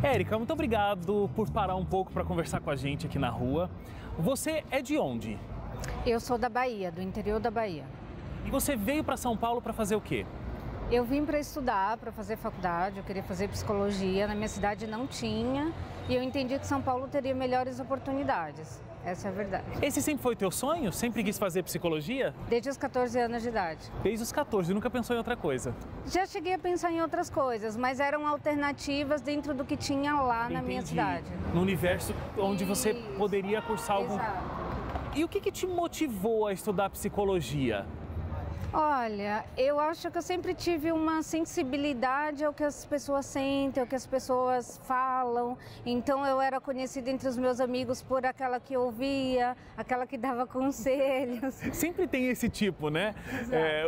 Érica, muito obrigado por parar um pouco para conversar com a gente aqui na rua. Você é de onde? Eu sou da Bahia, do interior da Bahia. E você veio para São Paulo para fazer o quê? Eu vim para estudar, para fazer faculdade, eu queria fazer psicologia, na minha cidade não tinha e eu entendi que São Paulo teria melhores oportunidades, essa é a verdade. Esse sempre foi teu sonho? Sempre quis fazer psicologia? Desde os 14 anos de idade. Desde os 14, nunca pensou em outra coisa? Já cheguei a pensar em outras coisas, mas eram alternativas dentro do que tinha lá na minha cidade. No universo onde você poderia cursar algum... Exato. E o que te motivou a estudar psicologia? Olha, eu acho que eu sempre tive uma sensibilidade ao que as pessoas sentem, ao que as pessoas falam. Então eu era conhecida entre os meus amigos por aquela que ouvia, aquela que dava conselhos. Sempre tem esse tipo, né?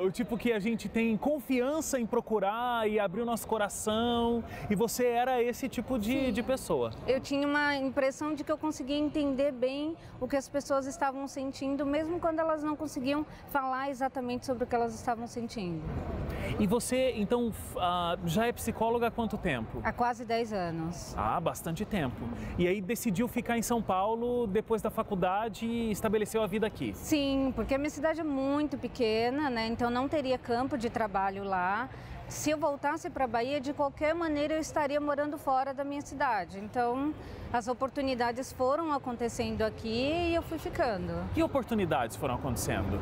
O tipo que a gente tem confiança em procurar e abrir o nosso coração. E você era esse tipo de pessoa. Eu tinha uma impressão de que eu conseguia entender bem o que as pessoas estavam sentindo, mesmo quando elas não conseguiam falar exatamente sobre o que elas estavam sentindo. E você, então, já é psicóloga há quanto tempo? Há quase 10 anos. Ah, bastante tempo. E aí decidiu ficar em São Paulo depois da faculdade e estabeleceu a vida aqui? Sim, porque a minha cidade é muito pequena, né? Então não teria campo de trabalho lá. Se eu voltasse para a Bahia, de qualquer maneira eu estaria morando fora da minha cidade. Então, as oportunidades foram acontecendo aqui e eu fui ficando. Que oportunidades foram acontecendo?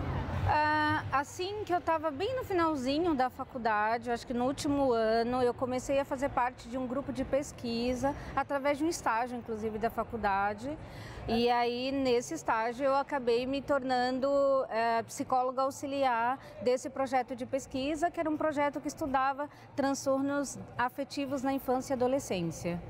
Assim que eu estava bem no finalzinho da faculdade, eu acho que no último ano, eu comecei a fazer parte de um grupo de pesquisa, através de um estágio, inclusive, da faculdade. E aí, nesse estágio, eu acabei me tornando psicóloga auxiliar desse projeto de pesquisa, que era um projeto que estudava transtornos afetivos na infância e adolescência.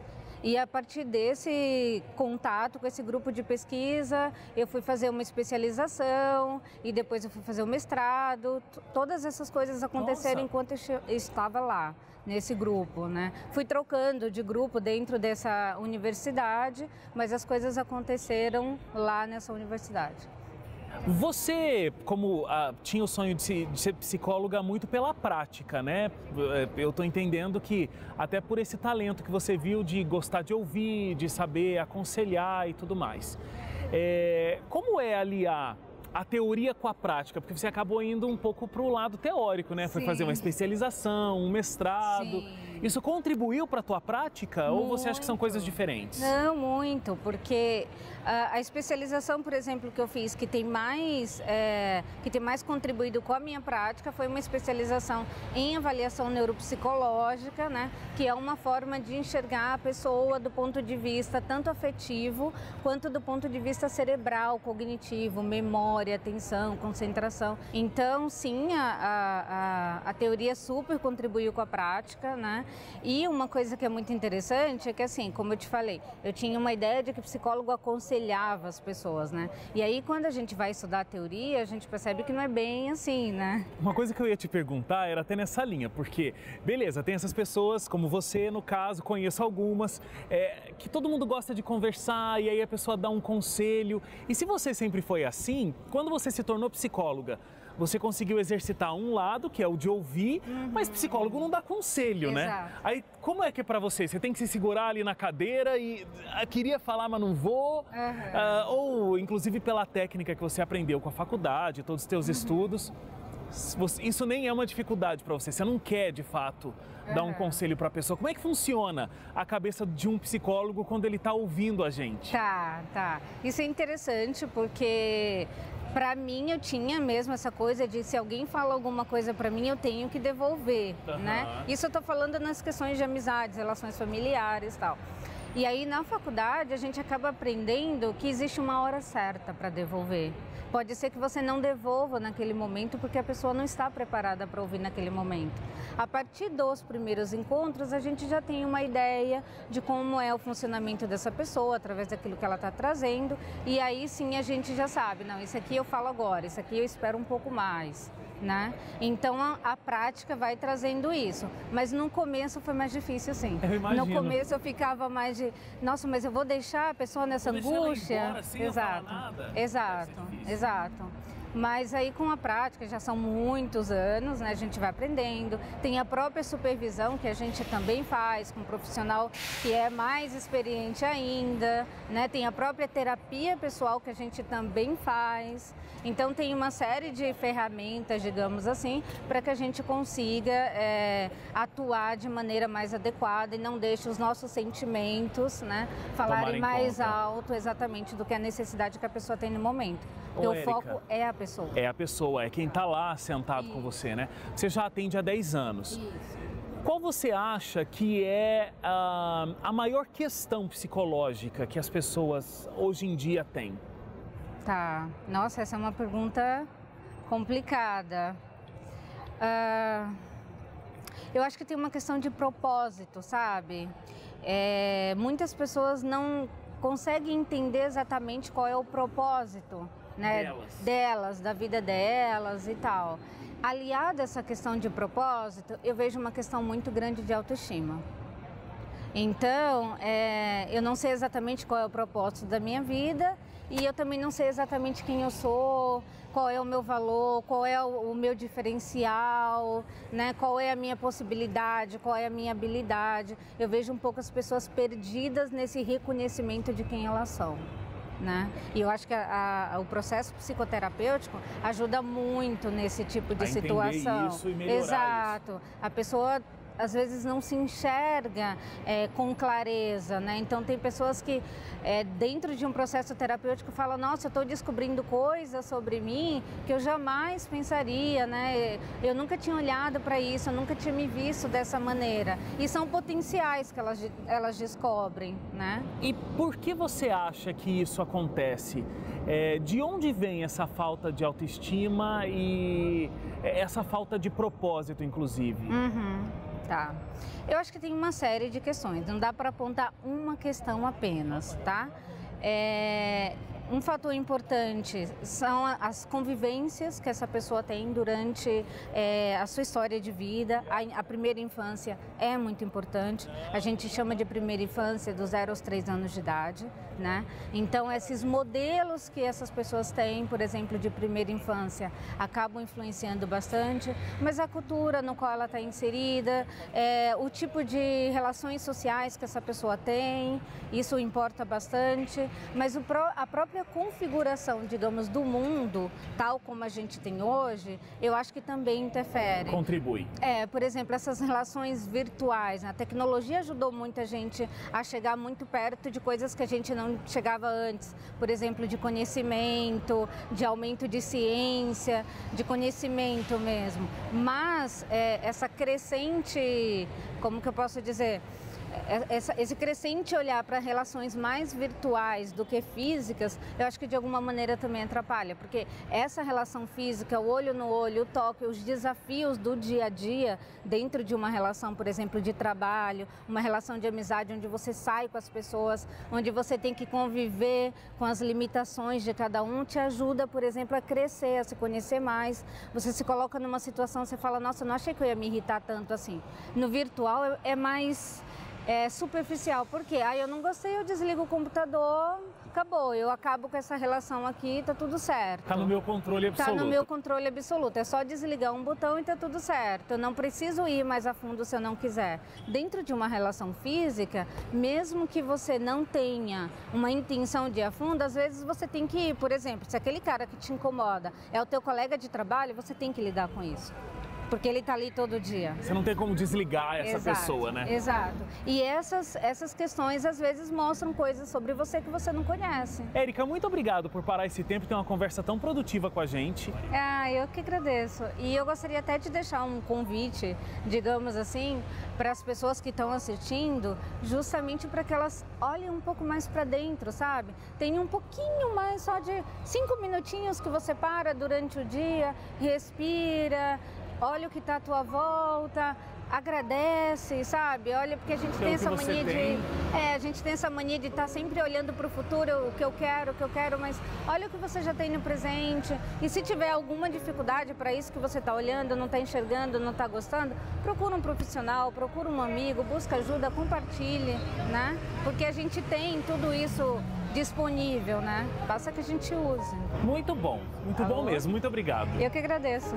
E a partir desse contato com esse grupo de pesquisa, eu fui fazer uma especialização e depois eu fui fazer o mestrado. Todas essas coisas aconteceram enquanto eu estava lá, nesse grupo, né? Fui trocando de grupo dentro dessa universidade, mas as coisas aconteceram lá nessa universidade. Você, como tinha o sonho de ser psicóloga muito pela prática, né? Eu estou entendendo que até por esse talento que você viu de gostar de ouvir, de saber aconselhar e tudo mais. Como é aliar a teoria com a prática? Porque você acabou indo um pouco para o lado teórico, né? Foi fazer uma especialização, um mestrado. Sim. Isso contribuiu para a tua prática ou você acha que são coisas diferentes? Não, muito, porque a especialização, por exemplo, que eu fiz, que tem mais contribuído com a minha prática, foi uma especialização em avaliação neuropsicológica, né? Que é uma forma de enxergar a pessoa do ponto de vista tanto afetivo quanto do ponto de vista cerebral, cognitivo, memória, atenção, concentração. Então, sim, a teoria super contribuiu com a prática, né? E uma coisa que é muito interessante é que, assim, como eu te falei, eu tinha uma ideia de que o psicólogo aconselhava as pessoas, né? E aí, quando a gente vai estudar a teoria, a gente percebe que não é bem assim, né? Uma coisa que eu ia te perguntar era até nessa linha, porque, beleza, tem essas pessoas, como você, no caso, conheço algumas, que todo mundo gosta de conversar e aí a pessoa dá um conselho. E se você sempre foi assim, quando você se tornou psicóloga, você conseguiu exercitar um lado, que é o de ouvir, mas psicólogo não dá conselho, né? Aí, como é que é pra você? Você tem que se segurar ali na cadeira e queria falar, mas não vou? Ou, inclusive, pela técnica que você aprendeu com a faculdade, todos os teus estudos, isso nem é uma dificuldade pra você. Você não quer, de fato, dar um conselho pra pessoa. Como é que funciona a cabeça de um psicólogo quando ele tá ouvindo a gente? Tá. Isso é interessante porque... Para mim, eu tinha mesmo essa coisa de se alguém fala alguma coisa para mim, eu tenho que devolver, né? Isso eu tô falando nas questões de amizades, relações familiares e tal. E aí, na faculdade, a gente acaba aprendendo que existe uma hora certa para devolver. Pode ser que você não devolva naquele momento porque a pessoa não está preparada para ouvir naquele momento. A partir dos primeiros encontros, a gente já tem uma ideia de como é o funcionamento dessa pessoa, através daquilo que ela está trazendo. E aí sim a gente já sabe, não, isso aqui eu falo agora, isso aqui eu espero um pouco mais, né? Então a prática vai trazendo isso. Mas no começo foi mais difícil, sim. Eu imagino. No começo eu ficava mais de, nossa, mas eu vou deixar a pessoa nessa angústia? Embora, sem falar nada? Exato. Mas aí com a prática, já são muitos anos, né? A gente vai aprendendo. Tem a própria supervisão que a gente também faz com um profissional que é mais experiente ainda, né? Tem a própria terapia pessoal que a gente também faz. Então tem uma série de ferramentas, digamos assim, para que a gente consiga atuar de maneira mais adequada e não deixe os nossos sentimentos, né, falarem mais alto exatamente do que a necessidade que a pessoa tem no momento. Porque o foco é a pessoa. É a pessoa, é quem está lá sentado com você, né? Você já atende há 10 anos. Isso. Qual você acha que é a maior questão psicológica que as pessoas hoje em dia têm? Tá, nossa, essa é uma pergunta complicada. Eu acho que tem uma questão de propósito, sabe? Muitas pessoas não conseguem entender exatamente qual é o propósito, né, delas, da vida delas e tal. Aliado a essa questão de propósito, eu vejo uma questão muito grande de autoestima. Então, eu não sei exatamente qual é o propósito da minha vida e eu também não sei exatamente quem eu sou, qual é o meu valor, qual é o meu diferencial, né? Qual é a minha possibilidade, qual é a minha habilidade. Eu vejo um pouco as pessoas perdidas nesse reconhecimento de quem elas são, né? E eu acho que o processo psicoterapêutico ajuda muito nesse tipo de situação. Isso e melhorar Exato. Isso. A pessoa às vezes não se enxerga com clareza, né? Então tem pessoas que dentro de um processo terapêutico falam, nossa, eu estou descobrindo coisas sobre mim que eu jamais pensaria, né? Eu nunca tinha olhado para isso, eu nunca tinha me visto dessa maneira. E são potenciais que elas descobrem, né? E por que você acha que isso acontece? De onde vem essa falta de autoestima e essa falta de propósito, inclusive? Tá. Eu acho que tem uma série de questões, não dá para apontar uma questão apenas, tá? Um fator importante são as convivências que essa pessoa tem durante a sua história de vida. A primeira infância é muito importante. A gente chama de primeira infância dos 0 aos 3 anos de idade, né? Então, esses modelos que essas pessoas têm, por exemplo, de primeira infância, acabam influenciando bastante. Mas a cultura no qual ela está inserida, o tipo de relações sociais que essa pessoa tem, isso importa bastante. Mas a própria configuração, digamos, do mundo, tal como a gente tem hoje, eu acho que também interfere. Contribui. Por exemplo, essas relações virtuais. A tecnologia ajudou muita gente a chegar muito perto de coisas que a gente não chegava antes. Por exemplo, de conhecimento, de aumento de ciência, de conhecimento mesmo. Mas essa crescente, como que eu posso dizer? Esse crescente olhar para relações mais virtuais do que físicas, eu acho que de alguma maneira também atrapalha, porque essa relação física, o olho no olho, o toque, os desafios do dia a dia dentro de uma relação, por exemplo, de trabalho, uma relação de amizade onde você sai com as pessoas, onde você tem que conviver com as limitações de cada um, te ajuda, por exemplo, a crescer, a se conhecer mais. Você se coloca numa situação, você fala, nossa, eu não achei que eu ia me irritar tanto assim. No virtual é mais superficial, porque eu não gostei, eu desligo o computador, acabou, eu acabo com essa relação aqui, tá tudo certo. Tá no meu controle absoluto. Tá no meu controle absoluto, é só desligar um botão e tá tudo certo. Eu não preciso ir mais a fundo se eu não quiser. Dentro de uma relação física, mesmo que você não tenha uma intenção de ir a fundo, às vezes você tem que ir, por exemplo, se aquele cara que te incomoda é o teu colega de trabalho, você tem que lidar com isso. Porque ele está ali todo dia. Você não tem como desligar essa pessoa, né? Exato. E essas questões, às vezes, mostram coisas sobre você que você não conhece. Érica, muito obrigado por parar esse tempo e ter uma conversa tão produtiva com a gente. Eu que agradeço. E eu gostaria até de deixar um convite, digamos assim, para as pessoas que estão assistindo, justamente para que elas olhem um pouco mais para dentro, sabe? Tem um pouquinho mais, só de 5 minutinhos que você para durante o dia, respira, olha o que está à tua volta, agradece, sabe? Olha, porque a gente tem essa mania a gente tem essa mania de estar sempre olhando para o futuro, o que eu quero, mas olha o que você já tem no presente. E se tiver alguma dificuldade para isso que você está olhando, não está enxergando, não está gostando, procura um profissional, procura um amigo, busca ajuda, compartilhe, né? Porque a gente tem tudo isso disponível, né? Basta que a gente use. Muito bom mesmo. Muito obrigado. Eu que agradeço.